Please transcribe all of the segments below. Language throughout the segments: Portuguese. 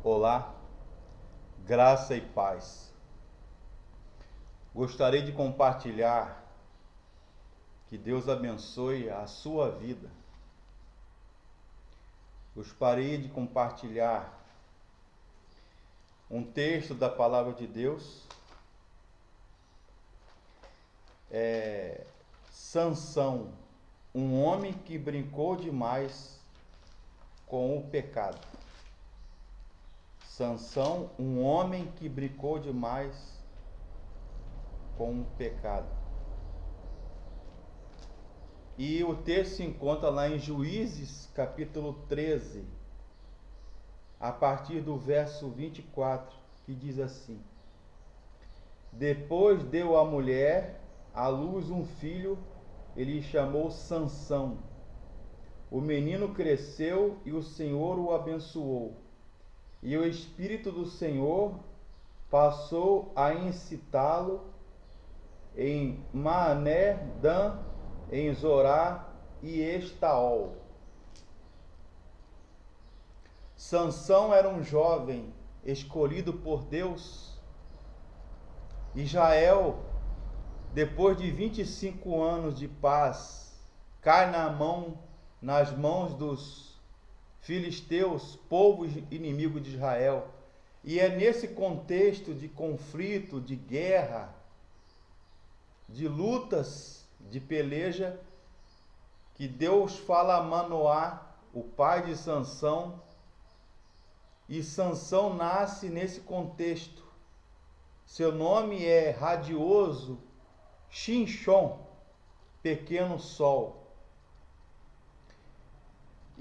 Olá, graça e paz. Gostaria de compartilhar, que Deus abençoe a sua vida. Gostaria de compartilhar um texto da palavra de Deus. Sansão, um homem que brincou demais com o pecado. Sansão, um homem que brincou demais com o pecado. E o texto se encontra lá em Juízes, capítulo 13, a partir do verso 24, que diz assim: Depois deu a mulher à luz um filho, ele chamou Sansão. O menino cresceu e o Senhor o abençoou. E o Espírito do Senhor passou a incitá-lo em Maané, Dan, em Zorá e Estaol. Sansão era um jovem escolhido por Deus. Israel, depois de 25 anos de paz, cai nas mãos dos filisteus, povo inimigo de Israel. E é nesse contexto de conflito, de guerra, de lutas, de peleja, que Deus fala a Manoá, o pai de Sansão, e Sansão nasce nesse contexto. Seu nome é radioso Shinshon, pequeno sol.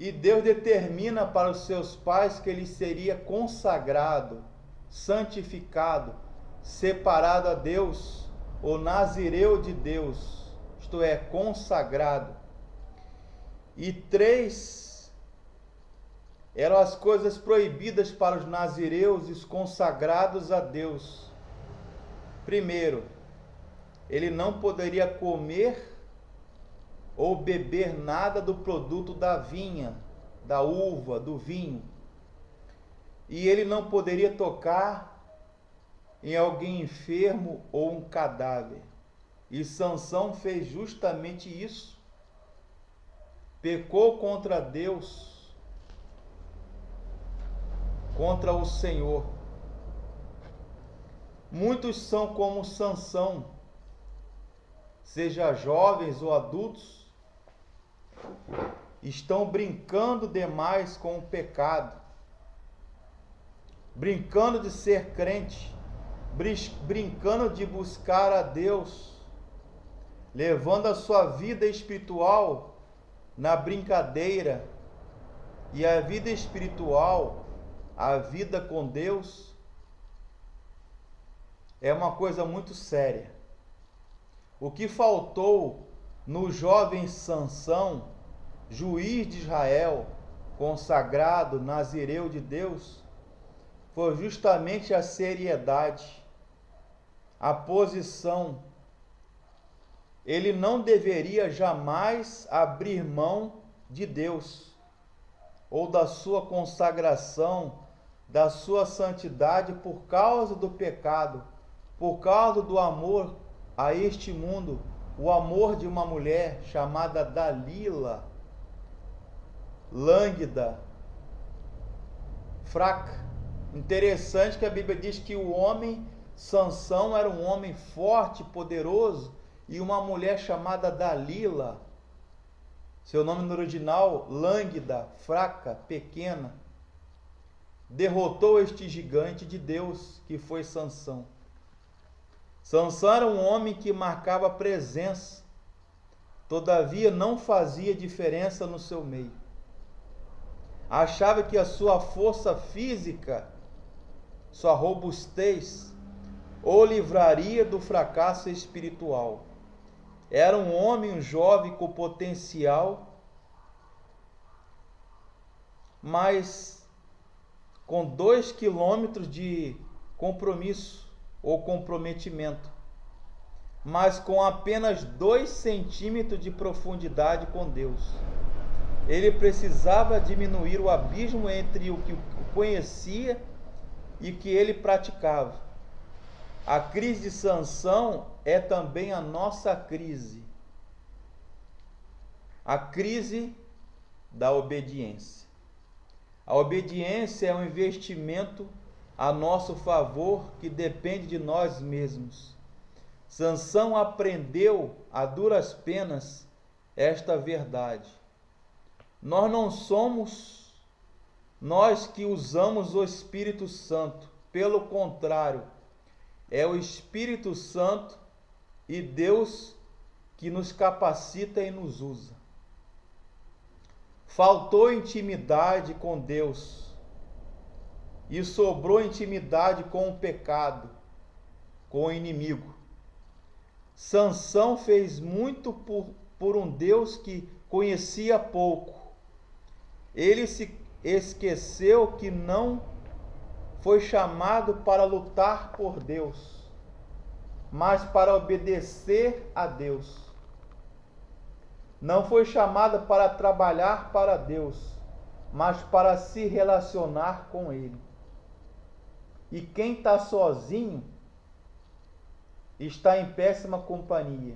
E Deus determina para os seus pais que ele seria consagrado, santificado, separado a Deus, o nazireu de Deus, isto é, consagrado. E 3 eram as coisas proibidas para os nazireus e os consagrados a Deus. Primeiro, ele não poderia comer ou beber nada do produto da vinha, da uva, do vinho. E ele não poderia tocar em alguém enfermo ou um cadáver. E Sansão fez justamente isso. Pecou contra Deus, contra o Senhor. Muitos são como Sansão, seja jovens ou adultos, estão brincando demais com o pecado, brincando de ser crente, brincando de buscar a Deus, levando a sua vida espiritual na brincadeira. E a vida espiritual, a vida com Deus, é uma coisa muito séria. O que faltou no jovem Sansão, juiz de Israel, consagrado, nazireu de Deus, foi justamente a seriedade, a posição. Ele não deveria jamais abrir mão de Deus, ou da sua consagração, da sua santidade por causa do pecado, por causa do amor a este mundo, o amor de uma mulher chamada Dalila, lânguida, fraca. Interessante que a Bíblia diz que o homem Sansão era um homem forte, poderoso, e uma mulher chamada Dalila, seu nome no original, lânguida, fraca, pequena, derrotou este gigante de Deus que foi Sansão. Sansão era um homem que marcava presença, todavia não fazia diferença no seu meio. Achava que a sua força física, sua robustez, o livraria do fracasso espiritual. Era um homem, um jovem com potencial, mas com 2 quilômetros de compromisso ou comprometimento, mas com apenas 2 centímetros de profundidade com Deus. ele precisava diminuir o abismo entre o que conhecia e o que ele praticava. A crise de Sansão é também a nossa crise. A crise da obediência. A obediência é um investimento a nosso favor que depende de nós mesmos. Sansão aprendeu a duras penas esta verdade. Nós não somos nós que usamos o Espírito Santo, pelo contrário, é o Espírito Santo e Deus que nos capacita e nos usa. Faltou intimidade com Deus e sobrou intimidade com o pecado, com o inimigo. Sansão fez muito por um Deus que conhecia pouco. Ele se esqueceu que não foi chamado para lutar por Deus, mas para obedecer a Deus. Não foi chamado para trabalhar para Deus, mas para se relacionar com Ele. E quem está sozinho está em péssima companhia.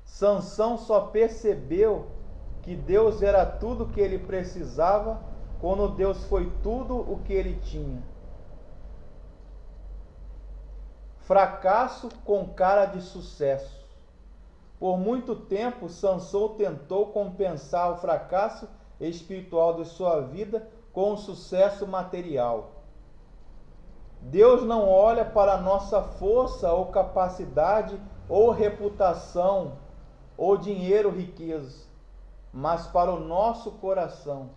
Sansão só percebeu que Deus era tudo o que ele precisava quando Deus foi tudo o que ele tinha. Fracasso com cara de sucesso. Por muito tempo, Sansão tentou compensar o fracasso espiritual de sua vida com o sucesso material. Deus não olha para a nossa força ou capacidade ou reputação ou dinheiro, riqueza, mas para o nosso coração.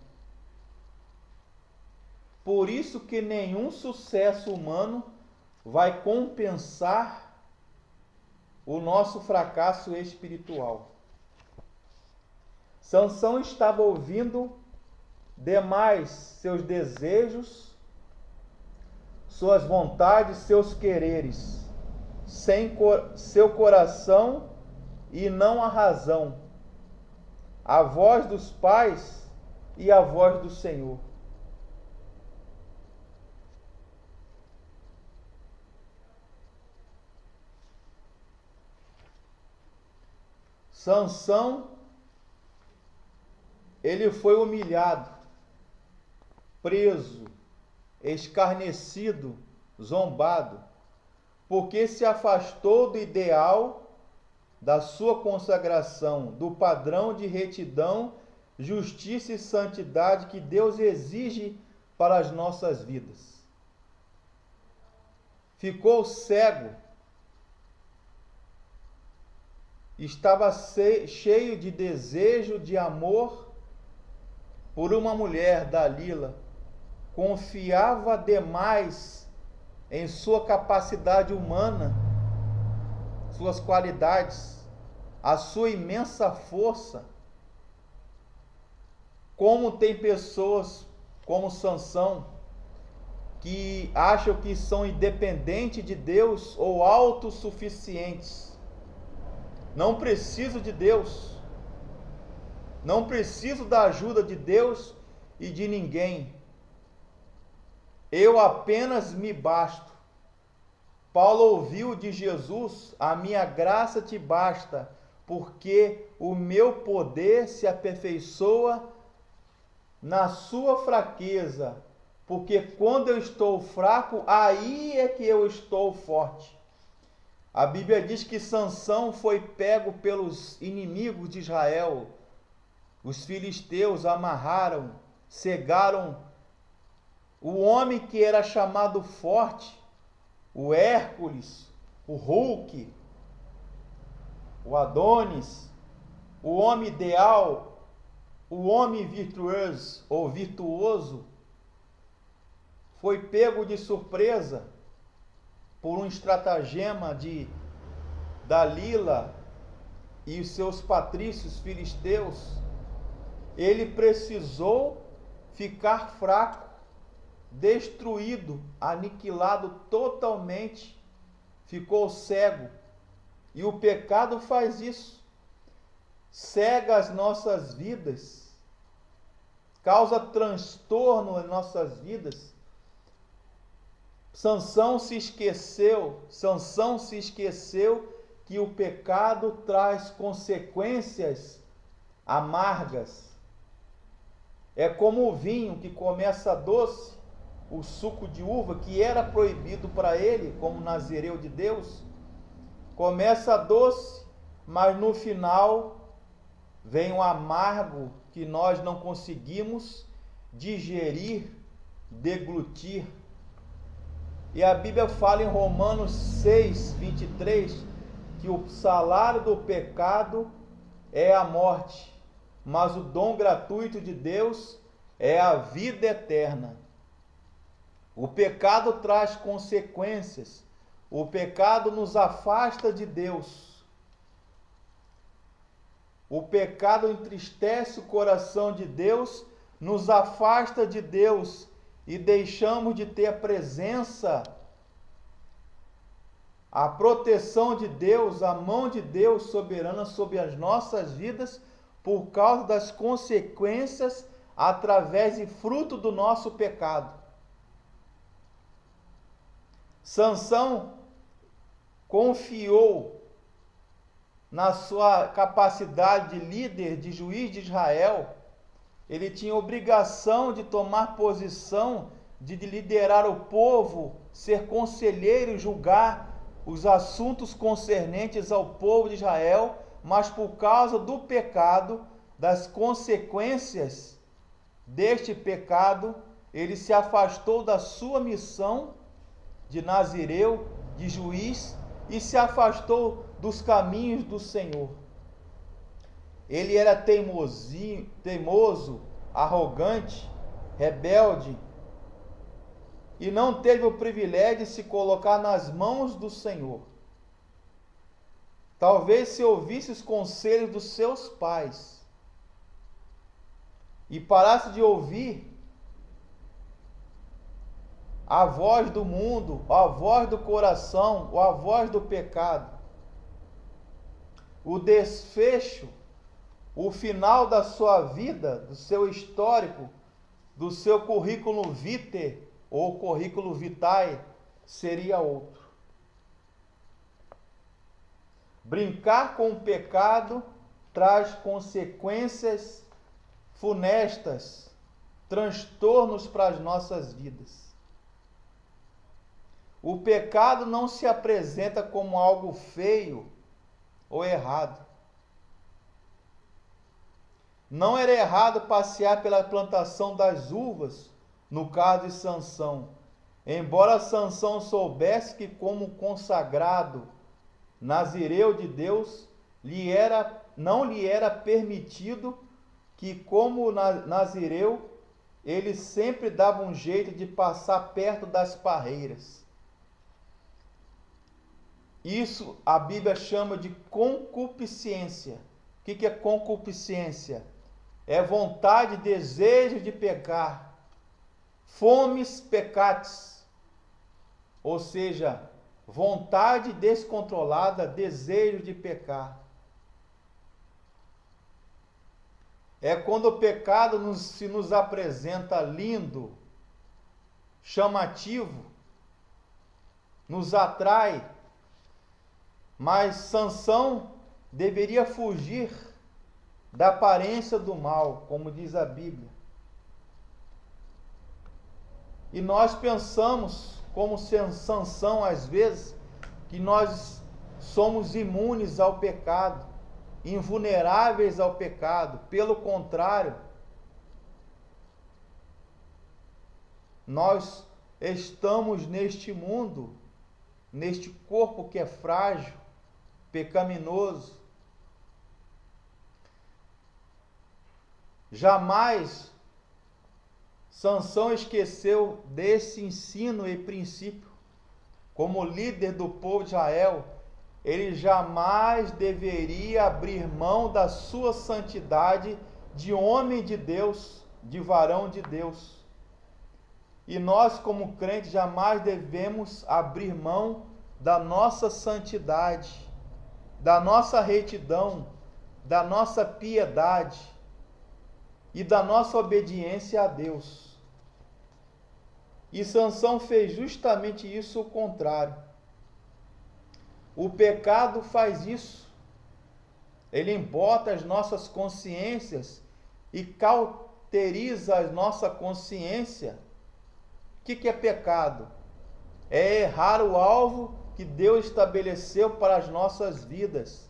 Por isso que nenhum sucesso humano vai compensar o nosso fracasso espiritual. Sansão estava ouvindo demais seus desejos, suas vontades, seus quereres, sem seu coração e não a razão, a voz dos pais e a voz do Senhor. Sansão, ele foi humilhado, preso, escarnecido, zombado, porque se afastou do ideal da sua consagração, do padrão de retidão, justiça e santidade que Deus exige para as nossas vidas. Ficou cego, estava cheio de desejo, de amor por uma mulher, Dalila, confiava demais em sua capacidade humana, suas qualidades, a sua imensa força. Como tem pessoas como Sansão que acham que são independentes de Deus ou autossuficientes. Não preciso de Deus, não preciso da ajuda de Deus e de ninguém. Eu apenas me basto. Paulo ouviu de Jesus: a minha graça te basta, porque o meu poder se aperfeiçoa na sua fraqueza, porque quando eu estou fraco, aí é que eu estou forte. A Bíblia diz que Sansão foi pego pelos inimigos de Israel. Os filisteus amarraram, cegaram o homem que era chamado forte, o Hércules, o Hulk, o Adonis, o homem ideal, o homem virtuoso ou virtuoso, foi pego de surpresa por um estratagema de Dalila e os seus patrícios filisteus. Ele precisou ficar fraco, destruído, aniquilado totalmente, ficou cego. E o pecado faz isso. cega as nossas vidas, causa transtorno em nossas vidas. Sansão se esqueceu que o pecado traz consequências amargas. É como o vinho que começa doce, o suco de uva que era proibido para ele, como nazireu de Deus, começa doce, mas no final vem o amargo que nós não conseguimos digerir, deglutir. E a Bíblia fala em Romanos 6, 23, que o salário do pecado é a morte, mas o dom gratuito de Deus é a vida eterna. O pecado traz consequências, o pecado nos afasta de Deus. O pecado entristece o coração de Deus, nos afasta de Deus e deixamos de ter a presença, a proteção de Deus, a mão de Deus soberana sobre as nossas vidas, por causa das consequências através e fruto do nosso pecado. Sansão confiou na sua capacidade de líder, de juiz de Israel. Ele tinha obrigação de tomar posição, de liderar o povo, ser conselheiro e julgar os assuntos concernentes ao povo de Israel, mas por causa do pecado, das consequências deste pecado, ele se afastou da sua missão de nazireu, de juiz, e se afastou dos caminhos do Senhor. Ele era teimoso, arrogante, rebelde, e não teve o privilégio de se colocar nas mãos do Senhor. Talvez se ouvisse os conselhos dos seus pais e parasse de ouvir a voz do mundo, a voz do coração, ou a voz do pecado, o desfecho, o final da sua vida, do seu histórico, do seu currículo vitae ou currículo vitae, seria outro. Brincar com o pecado traz consequências funestas, transtornos para as nossas vidas. O pecado não se apresenta como algo feio ou errado. Não era errado passear pela plantação das uvas, no caso de Sansão. Embora Sansão soubesse que, como consagrado, nazireu de Deus, não lhe era permitido que, como nazireu, ele sempre dava um jeito de passar perto das parreiras. Isso a Bíblia chama de concupiscência. O que é concupiscência? É vontade, desejo de pecar. Fomes peccatis. Ou seja, vontade descontrolada, desejo de pecar. É quando o pecado se nos apresenta lindo, chamativo, nos atrai. Mas Sansão deveria fugir da aparência do mal, como diz a Bíblia. E nós pensamos, como Sansão às vezes, que nós somos imunes ao pecado, invulneráveis ao pecado. Pelo contrário, nós estamos neste mundo, neste corpo que é frágil, pecaminoso. Jamais Sansão esqueceu desse ensino e princípio. Como líder do povo de Israel, ele jamais deveria abrir mão da sua santidade de homem de Deus, de varão de Deus. E nós, como crentes, jamais devemos abrir mão da nossa santidade, da nossa retidão, da nossa piedade e da nossa obediência a Deus. E Sansão fez justamente isso, o contrário. O pecado faz isso. Ele embota as nossas consciências e cauteriza a nossa consciência. O que é pecado? É errar o alvo que Deus estabeleceu para as nossas vidas.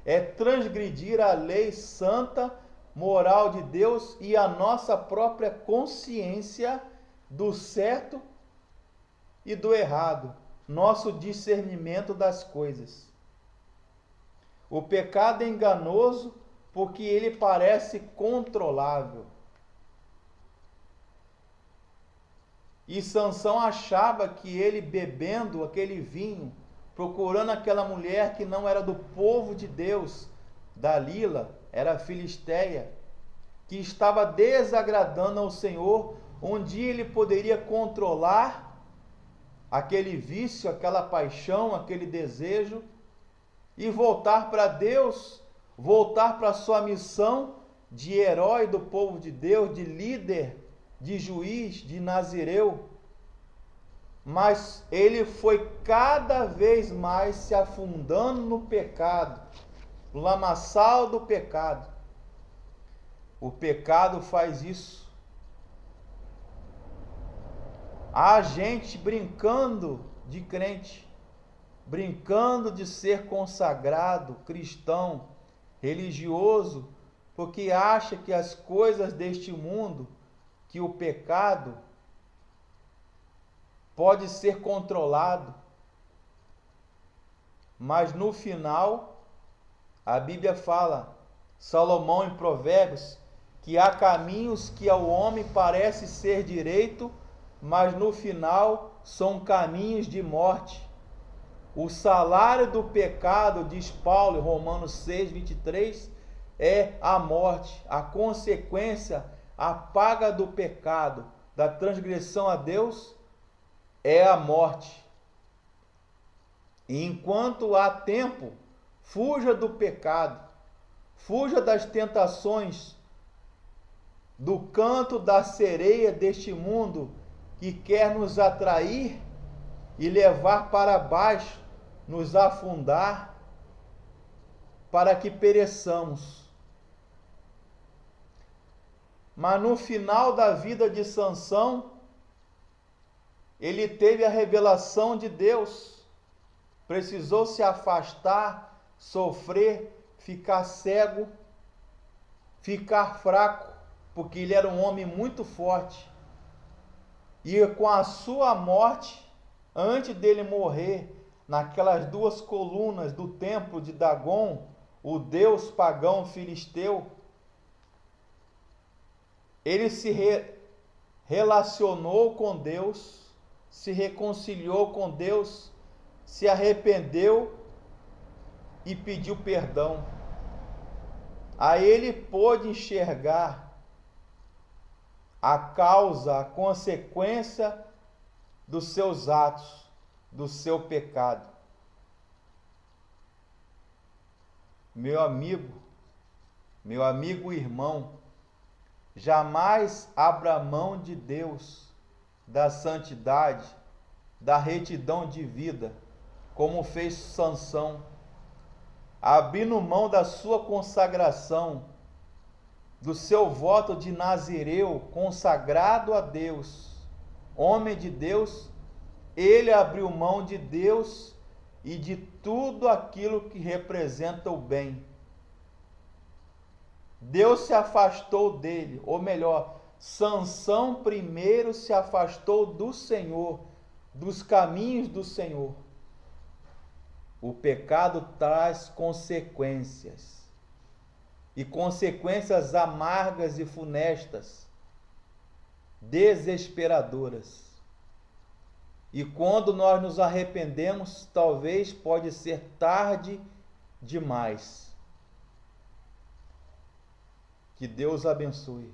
É transgredir a lei santa, moral de Deus e a nossa própria consciência do certo e do errado, nosso discernimento das coisas. O pecado é enganoso porque ele parece controlável. E Sansão achava que ele, bebendo aquele vinho, procurando aquela mulher que não era do povo de Deus, Dalila, era filisteia, que estava desagradando ao Senhor, um dia ele poderia controlar aquele vício, aquela paixão, aquele desejo, e voltar para Deus, voltar para a sua missão de herói do povo de Deus, de líder, de juiz, de nazireu. Mas ele foi cada vez mais se afundando no pecado, no lamaçal do pecado. O pecado faz isso. Há gente brincando de crente, brincando de ser consagrado, cristão, religioso, porque acha que as coisas deste mundo, que o pecado pode ser controlado. Mas no final, a Bíblia fala, Salomão em Provérbios, que há caminhos que ao homem parece ser direito, mas no final são caminhos de morte. O salário do pecado, diz Paulo em Romanos 6, 23, é a morte. A consequência, a paga do pecado, da transgressão a Deus, é a morte. E enquanto há tempo, fuja do pecado, fuja das tentações, do canto da sereia deste mundo que quer nos atrair e levar para baixo, nos afundar, para que pereçamos. Mas no final da vida de Sansão, ele teve a revelação de Deus, precisou se afastar, sofrer, ficar cego, ficar fraco, porque ele era um homem muito forte. E com a sua morte, antes dele morrer, naquelas duas colunas do templo de Dagon, o deus pagão filisteu, ele se relacionou com Deus, se reconciliou com Deus, se arrependeu e pediu perdão. Aí ele pôde enxergar a causa, a consequência dos seus atos, do seu pecado. Meu amigo irmão, jamais abra mão de Deus, da santidade, da retidão de vida, como fez Sansão, abrindo mão da sua consagração, do seu voto de nazireu, consagrado a Deus, homem de Deus. Ele abriu mão de Deus e de tudo aquilo que representa o bem. Deus se afastou dele, ou melhor, Sansão primeiro se afastou do Senhor, dos caminhos do Senhor. O pecado traz consequências, e consequências amargas e funestas, desesperadoras. E quando nós nos arrependemos, talvez pode ser tarde demais. Que Deus abençoe.